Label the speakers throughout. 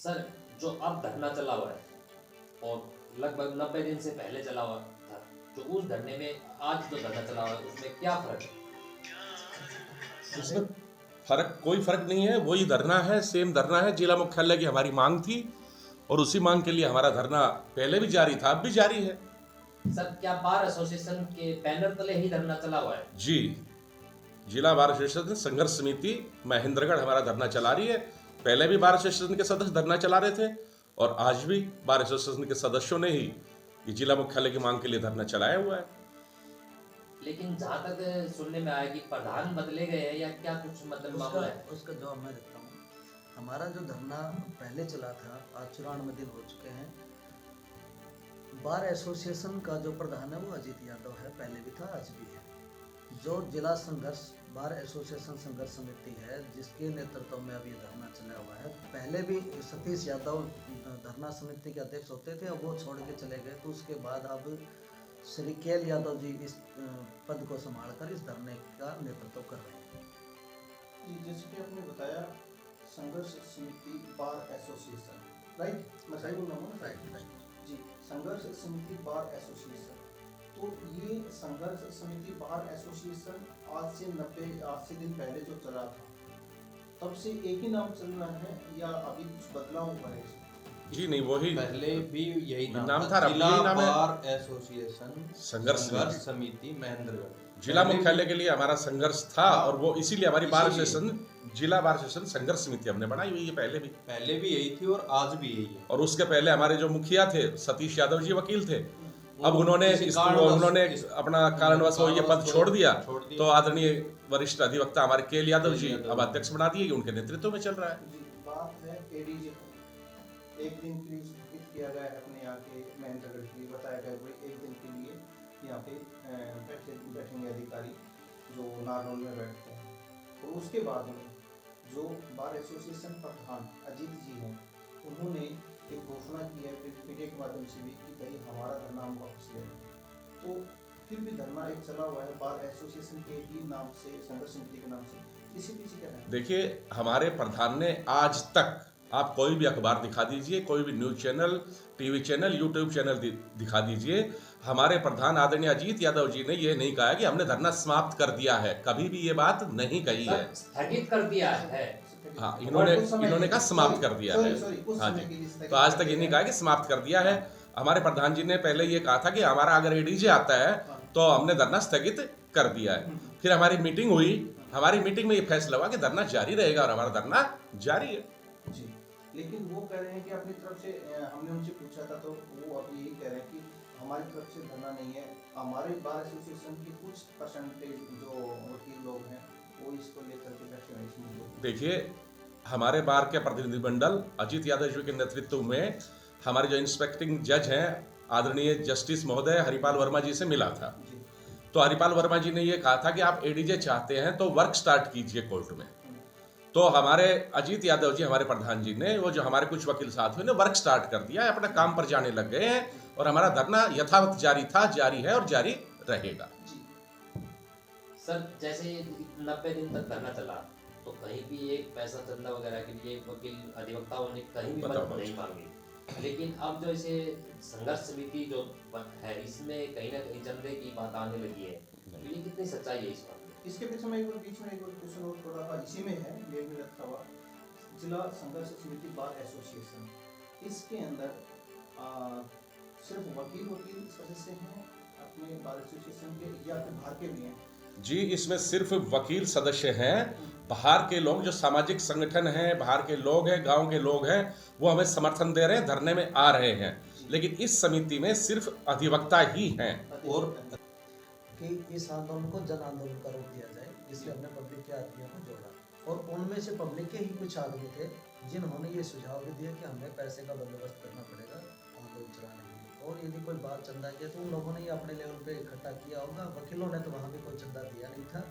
Speaker 1: Sir, जो अब धरना चला हुआ है और लगभग 90 दिन से पहले चला हुआ था, जो उस धरने में आज जो धरना चला हुआ है उसमें क्या फ़र्क है?
Speaker 2: इसमें फर्क, कोई फर्क नहीं है, वही धरना है, सेम धरना है। जिला मुख्यालय की हमारी मांग थी और उसी मांग के लिए हमारा धरना पहले भी जारी था, अब भी जारी है।
Speaker 1: सर, क्या बार एसोसिएशन के बैनर तले ही धरना चला हुआ है?
Speaker 2: जी, जिला बार एसोसिएशन संघर्ष समिति महेंद्रगढ़ हमारा धरना चला रही है। पहले भी बार एसोसिएशन के सदस्य धरना चला रहे थे और आज भी बार एसोसिएशन के सदस्यों ने ही ये जिला मुख्यालय की मांग के लिए धरना चलाया हुआ है।
Speaker 1: लेकिन जहाँ तक सुनने में आया कि प्रधान बदले गए हैं या क्या कुछ मतलब मामला है?
Speaker 3: उसका जवाब मैं देता हूँ। हमारा जो धरना पहले चला था, आज 94 दिन हो चुके हैं। बार एसोसिएशन का जो प्रधान है वो अजीत यादव है, पहले भी था, आज भी है। जो जिला संघर्ष बार एसोसिएशन संघर्ष समिति है, जिसके नेतृत्व में अब ये धरना चला हुआ है, पहले भी सतीश यादव धरना समिति के अध्यक्ष होते थे, अब वो छोड़ के चले गए। तो उसके बाद अब श्री केएल यादव जी इस पद को संभालकर इस धरने का नेतृत्व कर रहे हैं।
Speaker 4: जी, जैसे कि आपने बताया संघर्ष समिति बार एसोसिएशन, राइट? मैं सही बोल रहा हूँ ना?
Speaker 3: राइट।
Speaker 4: जी, संघर्ष समिति बार एसोसिएशन। तो ये संघर्ष समिति बार एसोसिएशन आज से दिन पहले जो चला था, तब से एक ही नाम चल रहा है या अभी कुछ बदलाव हुआ है इसमें?
Speaker 2: जी नहीं, वही
Speaker 5: पहले भी यही नाम
Speaker 2: था,
Speaker 5: जिला
Speaker 2: यही नाम है।
Speaker 5: बार एसोसिएशन
Speaker 2: संघर्ष
Speaker 5: समिति महेंद्रगढ़।
Speaker 2: जिला मुख्यालय के लिए हमारा संघर्ष था और वो इसीलिए हमारी बार एसोसिएशन, जिला बार एसोसिएशन संघर्ष समिति हमने बनाई हुई है। पहले भी
Speaker 5: यही थी और आज भी यही है।
Speaker 2: और उसके पहले हमारे जो मुखिया थे सतीश यादव जी वकील थे, अब उन्होंने अपना कारणवश वो ये पद छोड़ दिया। तो आदरणीय वरिष्ठ अधिवक्ता हमारे केएल यादव जी अब अध्यक्ष बना दिए, उनके नेतृत्व में चल रहा है।
Speaker 4: जी, बात है एडीजे को एक दिन के लिए स्थगित किया गया है अपने यहाँ के महेंद्रगढ़ के लिए। बताया गया भाई एक दिन के लिए यहाँ पे बैठेंगे अधिकारी जो नारनौल में बैठते हैं। तो उसके बाद में जो बार एसोसिएशन प्रधान अजीत जी हैं, उन्होंने एक घोषणा की है मीडिया के माध्यम से भी कि भाई हमारा धरना हम वापस ले रहे हैं। तो फिर भी धरना एक चला हुआ है बार एसोसिएशन के ही नाम से, संघर्ष समिति के नाम से। इसी पीछे क्या है?
Speaker 2: देखिए, हमारे प्रधान ने आज तक, आप कोई भी अखबार दिखा दीजिए, कोई भी news channel, TV channel, YouTube channel दिखा दीजिए, हमारे प्रधान आदरणीय अजीत यादव जी ने ये नहीं कहा कि हमने धरना समाप्त कर दिया है। कभी भी ये बात नहीं कही है।
Speaker 1: स्थगित कर दिया है।
Speaker 2: हाँ, इन्होंने कहा समाप्त कर दिया है। हाँ जी, तो आज तक ये नहीं कहा कि समाप्त कर दिया है। हमारे प्रधान जी ने पहले ये कहा था कि हमारा अगर एडीजे आता है तो हमने धरना स्थगित कर दिया है। फिर हमारी मीटिंग हुई, हमारी मीटिंग में ये फैसला हुआ कि धरना जारी रहेगा और हमारा धरना जारी है।
Speaker 4: जी, लेकिन वो कह रहे हैं कि अपनी तरफ से हमने उनसे पूछा था तो वो अभी यही कह रहे हैं कि हमारी तरफ से धरना नहीं है। हमारे बार एसोसिएशन के कुछ परसेंटेज जो वकील लोग हैं वो इसको लेकर के बैठे हैं इस मुद्दे को।
Speaker 2: देखिए, हमारे बार के प्रतिनिधिमंडल अजीत यादव जी के नेतृत्व में हमारे जो इंस्पेक्टिंग जज हैं आदरणीय जस्टिस महोदय हरिपाल वर्मा जी से मिला था। तो हरिपाल वर्मा जी ने ये कहा था कि आप एडीजे चाहते हैं तो वर्क स्टार्ट कीजिए कोर्ट में। तो हमारे अजीत यादव जी, हमारे प्रधान जी ने, वो जो हमारे कुछ वकील साथियों ने वर्क स्टार्ट कर दिया है, अपने काम पर जाने लग गए हैं और हमारा धरना यथावत जारी था, जारी है और जारी रहेगा।
Speaker 1: सर, जैसे 90 दिन तक धरना चला तो कहीं भी एक पैसा चंदा वगैरह के लिए वकील अधिवक्ताओं ने कहीं भी मदद नहीं मांगी। लेकिन अब जो इसे संघर्ष समिति जो है इसमें कहीं ना कहीं चंदे की बात आने लगी है, तो ये कितनी सच्चाई है इस बात में?
Speaker 4: इसके पीछे मैं बीच में एक और क्वेश्चन और थोड़ा इसी में है, मेल में रखा हुआ जिला संघर्ष समिति बार एसोसिएशन, इसके अंदर सिर्फ वकील सदस्य हैं अपने बार एसोसिएशन के या फिर बाहर के भी हैं?
Speaker 2: जी, इसमें सिर्फ वकील सदस्य हैं। बाहर के लोग जो सामाजिक संगठन हैं, बाहर के लोग हैं, गांव के लोग हैं, वो हमें समर्थन दे रहे हैं, धरने में आ रहे हैं। लेकिन इस समिति में सिर्फ अधिवक्ता ही हैं।
Speaker 3: और कि इस आंदोलन को जन आंदोलन का रूप दिया जाए, इसलिए हमने पब्लिक के आदमियों को जोड़ा। और उनमें से पब्लिक के ही कुछ आदमी थे जिन्होंने ये सुझाव भी दिया कि हमें पैसे का बंदोबस्त करना पड़ेगा आंदोलन चलाने के लिए। और यदि कोई बात चंदा किया तो उन लोगों ने अपने लेवल पे इकट्ठा किया होगा। वकीलों ने तो वहाँ भी कोई चंदा दिया नहीं था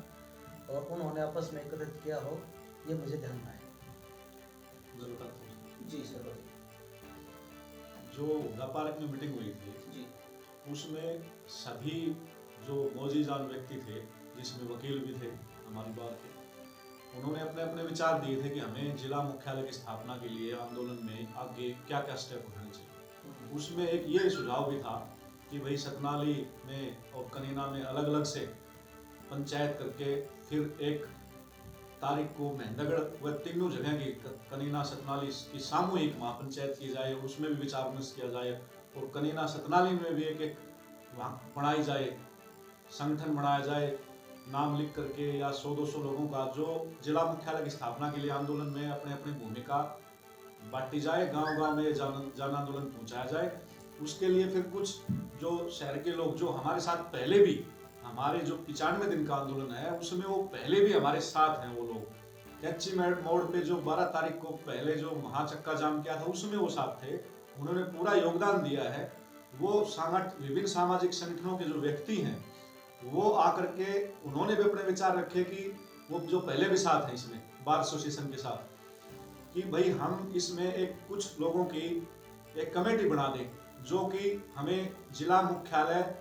Speaker 3: और उन्होंने आपस में एकत्रित किया हो, ये मुझे ध्यान में आया।
Speaker 4: जी सर।
Speaker 6: जो गपालक में मीटिंग हुई थी
Speaker 4: जी,
Speaker 6: उसमें सभी जो मौजीजान व्यक्ति थे, जिसमें वकील भी थे हमारी बार के, उन्होंने अपने अपने विचार दिए थे कि हमें जिला मुख्यालय की स्थापना के लिए आंदोलन में आगे क्या क्या स्टेप उठाने चाहिए। उसमें एक ये सुझाव भी था कि भाई सतनाली में और कनीना में अलग अलग से पंचायत करके फिर एक तारीख को महेंद्रगढ़ व तीनों जगह की कनीना सतनाली की सामूहिक महापंचायत की जाए, उसमें भी विचार विमर्श किया जाए और कनीना सतनाली में भी एक एक बनाई जाए, संगठन बनाया जाए, नाम लिख करके या 100-200 लोगों का जो जिला मुख्यालय की स्थापना के लिए आंदोलन में अपने अपनी भूमिका बांटी जाए, गांव-गांव में जन आंदोलन पहुंचाया जाए। उसके लिए फिर कुछ जो शहर के लोग जो हमारे साथ पहले भी हमारे जो 95 दिन का आंदोलन है उसमें वो पहले भी हमारे साथ हैं, वो लोग कैची मोड़ पे जो 12 तारीख को पहले जो महाचक्का जाम किया था उसमें वो साथ थे, उन्होंने पूरा योगदान दिया है। वो विभिन्न सामाजिक संगठनों के जो व्यक्ति हैं वो आकर के उन्होंने भी अपने विचार रखे कि वो जो पहले भी साथ हैं इसमें बार एसोसिएशन के साथ, कि भाई हम इसमें एक कुछ लोगों की एक कमेटी बना दें जो कि हमें जिला मुख्यालय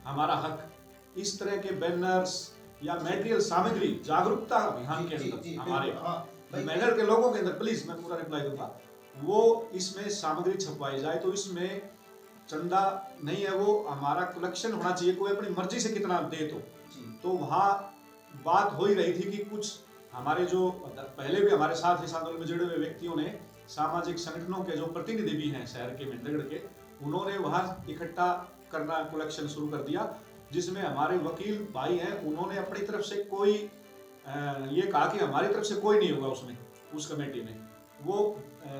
Speaker 6: हमारा हक, इस तरह के बैनर्स या मटेरियल सामग्री जागरूकता अभियान के अंदर हमारे मैनर के लोगों के अंदर, प्लीज मैं पूरा रिप्लाई दूंगा, वो इसमें सामग्री छपवाई जाए। तो इसमें चंदा नहीं है, वो हमारा कलेक्शन होना चाहिए, कोई अपनी मर्जी से कितना दे तो वहाँ बात हो ही रही थी कि कुछ हमारे जो पहले भी हमारे साथ इस आंदोलन में जुड़े हुए व्यक्तियों ने, सामाजिक संगठनों के जो प्रतिनिधि भी हैं शहर के महेंद्रगढ़ के, उन्होंने वहाँ इकट्ठा करना कलेक्शन शुरू कर दिया, जिसमें हमारे वकील भाई हैं उन्होंने अपनी तरफ से कोई ये कहा कि हमारी तरफ से कोई नहीं होगा उसमें, उस कमेटी में। वो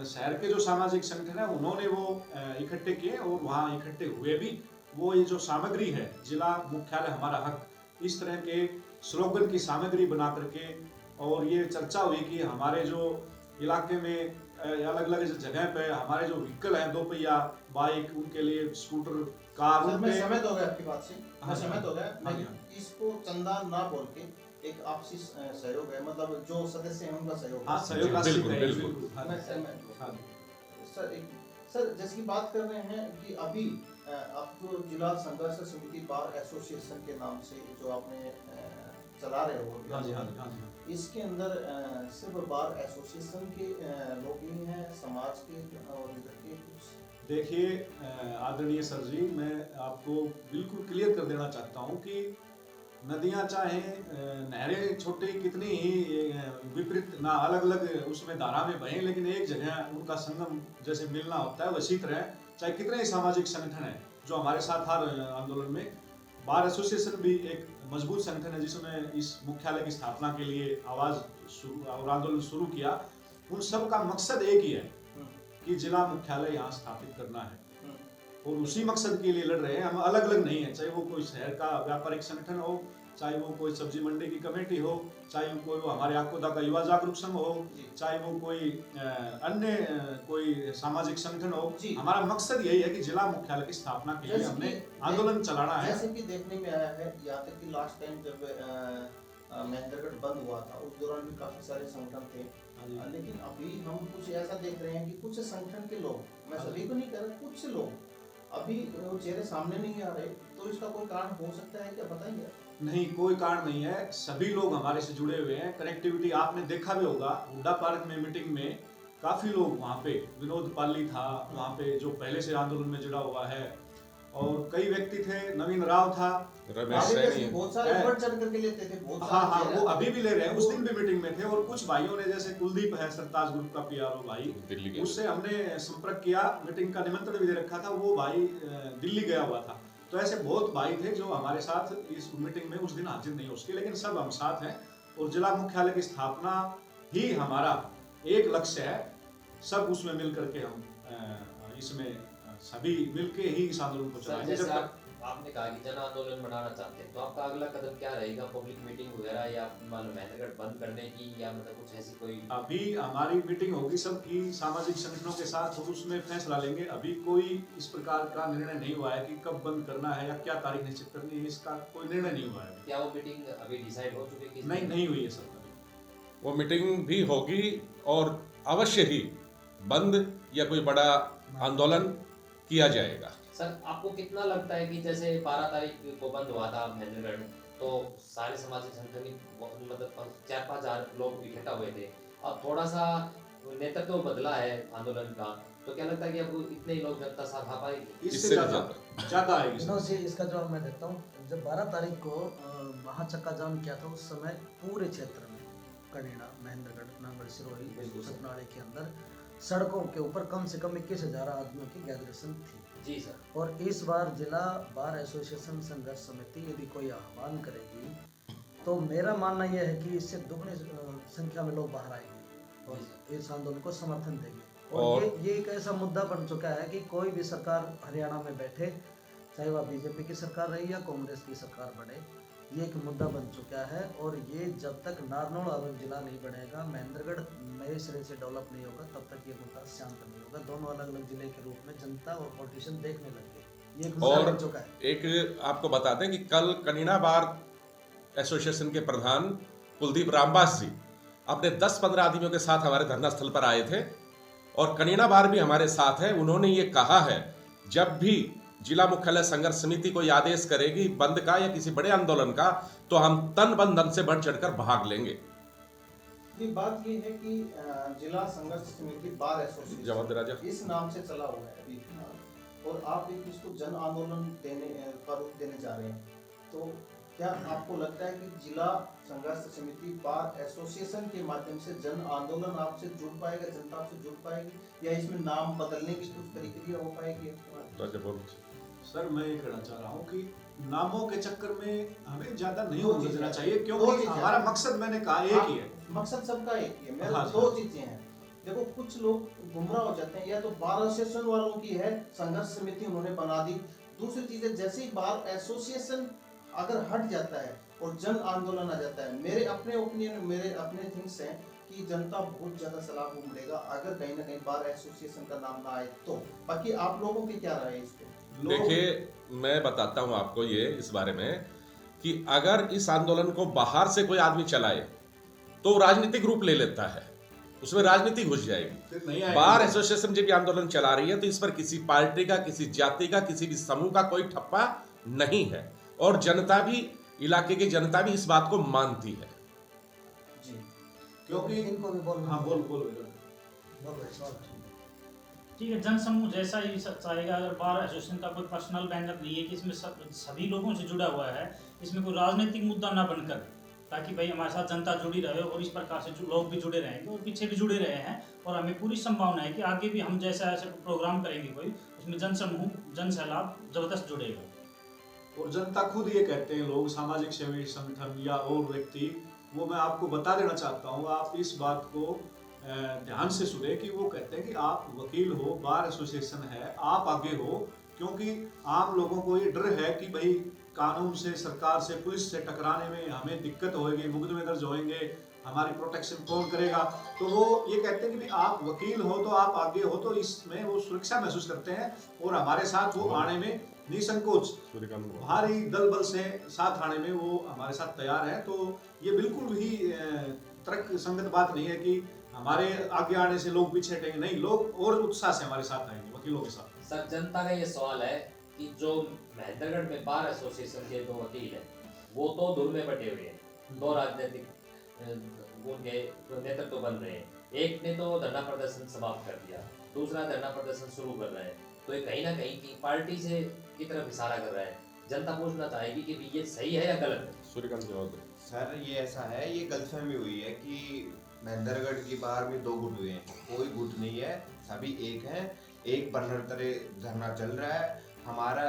Speaker 6: शहर के जो सामाजिक संगठन है उन्होंने वो इकट्ठे किए और वहाँ इकट्ठे हुए भी। वो ये जो सामग्री है जिला मुख्यालय हमारा हक, इस तरह के स्लोगन की सामग्री बना करके, और ये चर्चा हुई कि हमारे जो इलाके में अलग अलग जगह पे हमारे जो व्हीकल हैं, 2 पहिया बाइक, उनके लिए स्कूटर, कार,
Speaker 4: सर, मैं सहमत हो गया आपकी बात से,
Speaker 6: हाँ
Speaker 4: मैं
Speaker 6: जी,
Speaker 4: सहमत हो गया,
Speaker 6: हाँ जी,
Speaker 4: लेकिन इसको चंदा ना बोल के एक आपसी सहयोग है, मतलब जो सदस्य हैं उनका सहयोग
Speaker 6: हाँ
Speaker 4: है।
Speaker 6: सहयोग
Speaker 2: जी,
Speaker 6: राशि
Speaker 2: बिल्कुल,
Speaker 6: है,
Speaker 2: बिल्कुल।
Speaker 6: हाँ
Speaker 4: मैं
Speaker 6: जी,
Speaker 4: सहमत हूँ।
Speaker 6: हाँ जी।
Speaker 4: सर जैसे कि बात कर रहे हैं कि अभी आपको जिला संघर्ष समिति बार एसोसिएशन के नाम से जो आपने चला रहे हो,
Speaker 6: हाँ जी, हाँ जी, हाँ जी।
Speaker 4: इसके अंदर सिर्फ बार एसोसिएशन के लोग ही हैं, समाज के और इधर के कुछ?
Speaker 6: देखिए आदरणीय सर जी, मैं आपको बिल्कुल क्लियर कर देना चाहता हूँ कि नदियाँ चाहे नहरें छोटी कितनी ही विपरीत ना अलग अलग उसमें धारा में बहें, लेकिन एक जगह उनका संगम जैसे मिलना होता है, वैसी तरह चाहे कितने ही सामाजिक संगठन हैं जो हमारे साथ हर आंदोलन में, बार एसोसिएशन भी एक मजबूत संगठन है जिसने इस मुख्यालय की स्थापना के लिए आवाज और आंदोलन शुरू किया। उन सब का मकसद एक ही है कि जिला मुख्यालय यहाँ स्थापित करना है और उसी मकसद के लिए लड़ रहे हैं। हम अलग अलग नहीं है, चाहे वो कोई शहर का व्यापारिक संगठन हो, चाहे वो कोई सब्जी मंडी की कमेटी हो, चाहे वो कोई हमारे आकोदा का युवा जागरूक संघ हो, चाहे वो कोई अन्य कोई सामाजिक संगठन हो, हमारा मकसद यही है कि जिला मुख्यालय की स्थापना के लिए हमने आंदोलन चलाना है।
Speaker 4: जैसे कि देखने में आया है, यहाँ तक कि लास्ट टाइम जब महेंद्रगढ़ बंद हुआ था उस दौरान भी काफी सारे संगठन थे, लेकिन अभी हम कुछ ऐसा देख रहे हैं कि कुछ संगठन के लोग, मैं सभी को नहीं कह रहा, कुछ लोग अभी वो चेहरे सामने नहीं आ रहे, तो इसका कोई कारण हो सकता है क्या, बताएंगे?
Speaker 6: नहीं, कोई कारण नहीं है, सभी लोग हमारे से जुड़े हुए हैं। कनेक्टिविटी आपने देखा भी होगा, हुड्डा पार्क में मीटिंग में काफी लोग वहाँ पे, विनोद पाली था वहाँ पे जो पहले से आंदोलन में जुड़ा हुआ है, और कई व्यक्ति थे, नवीन राव था,
Speaker 2: रमेश सैनी,
Speaker 4: बहुत सारे बढ़ चढ़ करके लेते थे, बहुत
Speaker 6: हाँ हाँ
Speaker 4: सारे
Speaker 6: वो अभी भी ले रहे हैं, उस दिन भी मीटिंग में थे। और कुछ भाइयों ने, जैसे कुलदीप है सरताज ग्रुप का पीआरओ भाई,
Speaker 2: दिल्ली के,
Speaker 6: उससे हमने संपर्क किया, मीटिंग का निमंत्रण भी दे रखा था, वो भाई दिल्ली गया हुआ था। तो ऐसे बहुत भाई थे जो हमारे साथ इस मीटिंग में उस दिन हाजिर नहीं हो सके, लेकिन सब हम साथ हैं और जिला मुख्यालय की स्थापना ही हमारा एक लक्ष्य है। सब उसमें मिल करके हम इसमें सभी मिलके ही इस आंदोलन को
Speaker 1: सर,
Speaker 6: चलाएंगे।
Speaker 1: जैसे आपने कहा कि जन आंदोलन बनाना चाहते हैं, तो आपका अगला कदम क्या रहेगा? पब्लिक मीटिंग वगैरह, या मालूम महेंद्रगढ़ बंद करने की, या मतलब कुछ ऐसी कोई?
Speaker 6: अभी हमारी मीटिंग होगी सबकी सामाजिक संगठनों के साथ और उसमें फैसला लेंगे। अभी कोई इस प्रकार का निर्णय नहीं हुआ है कि कब बंद करना है या क्या तारीख निश्चित करनी है, इसका कोई निर्णय नहीं हुआ है।
Speaker 1: क्या वो मीटिंग अभी डिसाइड हो चुकी है?
Speaker 6: नहीं हुई है सब।
Speaker 2: वो मीटिंग भी होगी और अवश्य ही बंद या कोई बड़ा आंदोलन किया जाएगा।
Speaker 1: सर, आपको कितना लगता है कि जैसे 12 तारीख को बंद हुआ था महेंद्रगढ़, तो सारे सामाजिक संगठन की मतलब 4-5 हज़ार लोग इकट्ठा हुए थे। अब थोड़ा सा नेतृत्व बदला है आंदोलन का, तो क्या लगता है कि अब इतने ही लोग जनता साथ आ पाएगी?
Speaker 6: इससे
Speaker 2: इससे भी
Speaker 6: ज्यादा आएगी सर।
Speaker 3: विनोद जी, इसका जवाब मैं देता हूँ। जब 12 तारीख को वहाँ चक्का जाम किया था, उस समय पूरे क्षेत्र में कनीना, महेंद्रगढ़, नांगल, सिरोही,
Speaker 1: बिल्कुल।
Speaker 3: सतनाड़े के अंदर सड़कों के ऊपर कम से कम 21,000 आदमियों की गैदरेशन थी।
Speaker 1: जी सर।
Speaker 3: और इस बार जिला बार एसोसिएशन संघर्ष समिति यदि कोई आह्वान करेगी, तो मेरा मानना यह है कि इससे दुगनी संख्या में लोग बाहर आएंगे और इस आंदोलन को समर्थन देंगे। और
Speaker 2: और
Speaker 3: ये एक ऐसा मुद्दा बन चुका है कि कोई भी सरकार हरियाणा में बैठे, चाहे वह बीजेपी की सरकार रही या कांग्रेस की सरकार बने, ये एक मुद्दा बन चुका है। और ये जब तक नारनौल अलग जिला नहीं बनेगा, महेंद्रगढ़ नए सिरे से डेवलप नहीं होगा, तब तक ये मुद्दा शांत नहीं होगा। दोनों अलग अलग जिले के रूप में जनता और पॉलिटिशियन देखने लगे, ये एक मुद्दा
Speaker 2: और
Speaker 3: बन चुका है।
Speaker 2: एक आपको बता दें कि कल कनीना बार एसोसिएशन के प्रधान कुलदीप रामबास जी अपने 10-15 आदमियों के साथ हमारे धरना स्थल पर आए थे और कनीना बार भी हमारे साथ है। उन्होंने ये कहा है, जब भी जिला मुख्यालय संघर्ष समिति कोई आदेश करेगी बंद का या किसी बड़े आंदोलन का, तो हम तन बन धन से बढ़ चढ़कर भाग लेंगे।
Speaker 4: ये बात ये है कि जिला संघर्ष समिति बार एसोसिएशन
Speaker 2: जवाब राजा
Speaker 4: इस नाम से चला हुआ है अभी फिलहाल, और आप एक इसको जन आंदोलन का रूप देने जा रहे हैं, तो क्या आपको लगता है कि जिला संघर्ष समिति बार एसोसिएशन के माध्यम से जन आंदोलन आपसे जुड़ पाएगा, जनता आपसे जुड़ पाएगी, या इसमें नाम बदलने की कुछ प्रक्रिया हो पाएगी?
Speaker 2: राजा बोल।
Speaker 6: सर मैं ये कहना चाह रहा हूँ कि नामों के चक्कर में हमें ज्यादा नहीं
Speaker 4: दो चीजें
Speaker 6: उलझना
Speaker 4: हैं।
Speaker 6: चाहिए,
Speaker 4: दो
Speaker 6: क्योंकि
Speaker 4: चीजें
Speaker 6: हमारा
Speaker 4: हैं।
Speaker 6: मकसद मैंने कहा एक ही है।
Speaker 4: मकसद सबका एक ही है। मेरा
Speaker 6: हाँ,
Speaker 4: दो चीजें हैं। देखो, कुछ लोग गुमराह हो जाते हैं, या तो बार एसोसिएशन वालों की है संघर्ष समिति उन्होंने बना दी। दूसरी चीज है, जैसे ही बार एसोसिएशन अगर हट जाता है और जन आंदोलन आ जाता है, मेरे अपने ओपिनियन, मेरे अपने थिंग्स हैं कि जनता बहुत ज्यादा सलाह उमड़ेगा अगर कहीं ना कहीं बार एसोसिएशन का नाम ना आए तो। बाकी आप लोगों की क्या राय है इस पे?
Speaker 2: देखिए, मैं बताता हूं आपको ये इस बारे में कि अगर इस आंदोलन को बाहर से कोई आदमी चलाए तो राजनीतिक रूप ले लेता है, उसमें राजनीति घुस जाएगी।
Speaker 6: फिर नहीं आएगा।
Speaker 2: बार एसोसिएशन जब ये आंदोलन चला रही है तो इस पर किसी पार्टी का, किसी जाति का, किसी भी समूह का कोई ठप्पा नहीं है और जनता भी, इलाके की जनता भी इस बात को मानती है।
Speaker 4: जी,
Speaker 6: क्योंकि
Speaker 3: इनको भी बोल।
Speaker 6: हाँ बोल
Speaker 7: ठीक है, जन समूह जैसा ही चाहेगा। अगर बार एसोसिएशन का कोई पर्सनल बैनर नहीं है कि इसमें सभी लोगों से जुड़ा हुआ है, इसमें कोई राजनीतिक मुद्दा ना बनकर, ताकि भाई हमारे साथ जनता जुड़ी रहे और इस प्रकार से लोग भी जुड़े रहेंगे और पीछे भी जुड़े रहे हैं। और हमें पूरी संभावना है कि आगे भी हम जैसा ऐसे प्रोग्राम करेंगे कोई, उसमें जन समूह, जन सैलाब जबरदस्त जुड़ेगा।
Speaker 6: और जनता खुद ये कहते हैं, लोग, सामाजिक सेवी संगठन या और व्यक्ति, वो मैं आपको बता देना चाहता हूँ, आप इस बात को ध्यान से सुने कि वो कहते हैं कि आप वकील हो, बार एसोसिएशन है, आप आगे हो, क्योंकि आम लोगों को ये डर है कि भाई कानून से, सरकार से, पुलिस से टकराने में हमें दिक्कत होगी, मुकदमे दर्ज होंगे, हमारी प्रोटेक्शन कौन करेगा। तो वो ये कहते हैं कि भाई आप वकील हो तो आप आगे हो, तो इसमें वो सुरक्षा महसूस करते हैं और हमारे साथ वो आने में निसंकोच, भारी दल बल से साथ आने में वो हमारे साथ तैयार है। तो ये बिल्कुल भी तर्क संगत बात नहीं है कि हमारे आगे आने से लोग पीछे हटेंगे, नहीं, लोग और उत्साह से हमारे साथ आएंगे वकीलों के साथ।
Speaker 1: सर, जनता का ये सवाल है कि जो महेंद्रगढ़ में बार एसोसिएशन के दो वकील हैं, वो तो धुन में बटे हुए हैं, दो राजनीतिक उनके नेतृत्व बन रहे हैं। एक ने तो धरना प्रदर्शन समाप्त कर दिया, दूसरा धरना प्रदर्शन शुरू कर रहा है, तो ये कहीं ना कहीं की पार्टी से की तरफ इशारा कर रहा है। जनता पूछना चाहेगी कि ये सही है या गलत है?
Speaker 2: सूर्यकांत जवाब दे।
Speaker 5: सर ये ऐसा है, ये गलतफहमी हुई है कि महेंद्रगढ़ की बार में दो गुट हुए हैं, कोई गुट नहीं है, सभी एक हैं। एक बर्नर तरह धरना चल रहा है। हमारा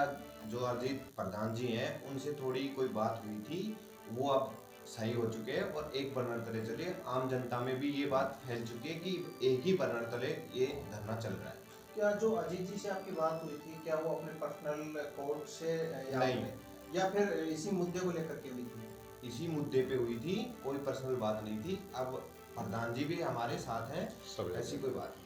Speaker 5: जो अजीत प्रधान जी हैं, उनसे थोड़ी कोई बात हुई थी, वो अब सही हो चुके हैं और एक बर्नर तले चले। आम जनता में भी ये बात फैल चुकी है कि एक ही बर्नर तले ये धरना चल रहा है।
Speaker 4: क्या जो अजीत जी से आपकी बात हुई थी, क्या वो अपने पर्सनल कोर्ट से
Speaker 5: नहीं,
Speaker 4: या फिर इसी मुद्दे को लेकर के हुई थी?
Speaker 5: इसी मुद्दे पे हुई थी, कोई पर्सनल बात नहीं थी। अब प्रधान जी भी हमारे साथ हैं,
Speaker 2: सब
Speaker 5: ऐसी कोई बात नहीं।